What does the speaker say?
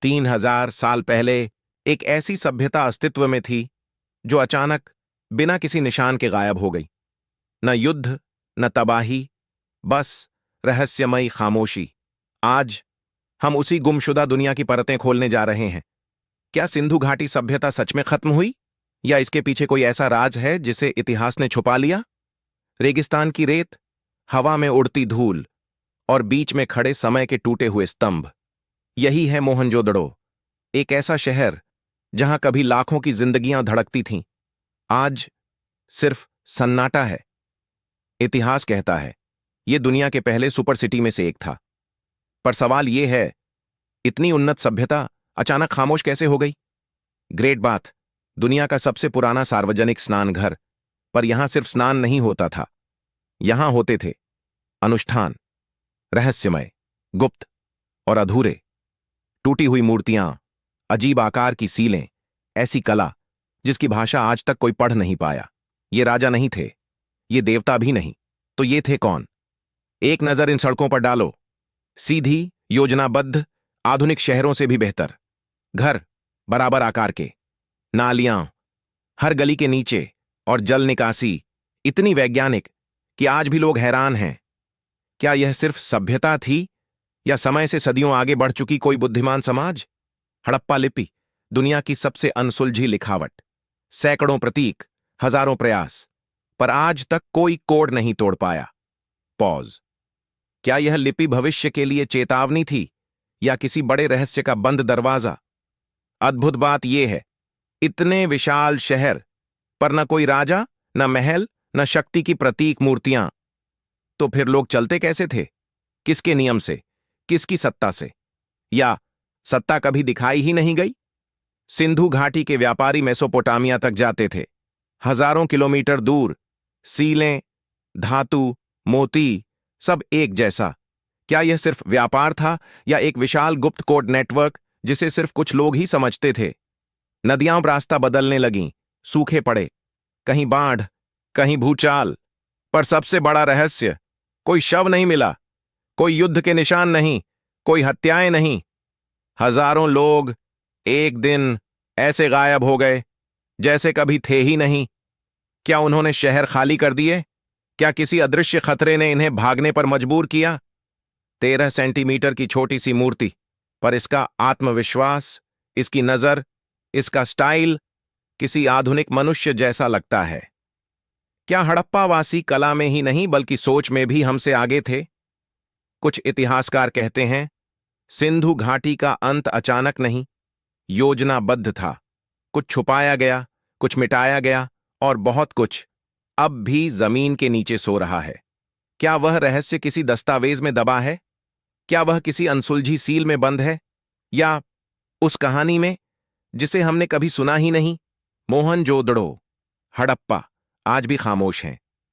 3000 साल पहले एक ऐसी सभ्यता अस्तित्व में थी जो अचानक बिना किसी निशान के गायब हो गई। न युद्ध, न तबाही, बस रहस्यमयी खामोशी। आज हम उसी गुमशुदा दुनिया की परतें खोलने जा रहे हैं। क्या सिंधु घाटी सभ्यता सच में खत्म हुई, या इसके पीछे कोई ऐसा राज है जिसे इतिहास ने छुपा लिया? रेगिस्तान की रेत, हवा में उड़ती धूल और बीच में खड़े समय के टूटे हुए स्तंभ, यही है मोहनजोदड़ो। एक ऐसा शहर जहां कभी लाखों की जिंदगियां धड़कती थीं, आज सिर्फ सन्नाटा है। इतिहास कहता है यह दुनिया के पहले सुपर सिटी में से एक था। पर सवाल यह है, इतनी उन्नत सभ्यता अचानक खामोश कैसे हो गई? ग्रेट बाथ, दुनिया का सबसे पुराना सार्वजनिक स्नान घर, पर यहां सिर्फ स्नान नहीं होता था। यहां होते थे अनुष्ठान, रहस्यमय, गुप्त और अधूरे। टूटी हुई मूर्तियां, अजीब आकार की सीलें, ऐसी कला जिसकी भाषा आज तक कोई पढ़ नहीं पाया। ये राजा नहीं थे, ये देवता भी नहीं, तो ये थे कौन? एक नजर इन सड़कों पर डालो, सीधी, योजनाबद्ध, आधुनिक शहरों से भी बेहतर। घर बराबर आकार के, नालियां हर गली के नीचे, और जल निकासी इतनी वैज्ञानिक कि आज भी लोग हैरान हैं। क्या यह सिर्फ सभ्यता थी, या समय से सदियों आगे बढ़ चुकी कोई बुद्धिमान समाज? हड़प्पा लिपि, दुनिया की सबसे अनसुलझी लिखावट, सैकड़ों प्रतीक, हजारों प्रयास, पर आज तक कोई कोड नहीं तोड़ पाया। पॉज। क्या यह लिपि भविष्य के लिए चेतावनी थी, या किसी बड़े रहस्य का बंद दरवाजा? अद्भुत बात यह है, इतने विशाल शहर, पर न कोई राजा, न महल, न शक्ति की प्रतीक मूर्तियां। तो फिर लोग चलते कैसे थे? किसके नियम से, किसकी सत्ता से? या सत्ता कभी दिखाई ही नहीं गई? सिंधु घाटी के व्यापारी मेसोपोटामिया तक जाते थे, हजारों किलोमीटर दूर। सीलें, धातु, मोती, सब एक जैसा। क्या यह सिर्फ व्यापार था, या एक विशाल गुप्त कोड नेटवर्क जिसे सिर्फ कुछ लोग ही समझते थे? नदियां रास्ता बदलने लगीं, सूखे पड़े, कहीं बाढ़, कहीं भूचाल, पर सबसे बड़ा रहस्य, कोई शव नहीं मिला, कोई युद्ध के निशान नहीं, कोई हत्याएं नहीं। हजारों लोग एक दिन ऐसे गायब हो गए जैसे कभी थे ही नहीं। क्या उन्होंने शहर खाली कर दिए? क्या किसी अदृश्य खतरे ने इन्हें भागने पर मजबूर किया? 13 सेंटीमीटर की छोटी सी मूर्ति, पर इसका आत्मविश्वास, इसकी नजर, इसका स्टाइल किसी आधुनिक मनुष्य जैसा लगता है। क्या हड़प्पावासी कला में ही नहीं बल्कि सोच में भी हमसे आगे थे? कुछ इतिहासकार कहते हैं सिंधु घाटी का अंत अचानक नहीं, योजनाबद्ध था। कुछ छुपाया गया, कुछ मिटाया गया, और बहुत कुछ अब भी जमीन के नीचे सो रहा है। क्या वह रहस्य किसी दस्तावेज में दबा है? क्या वह किसी अनसुलझी सील में बंद है, या उस कहानी में जिसे हमने कभी सुना ही नहीं? मोहनजोदड़ो, हड़प्पा आज भी खामोश हैं,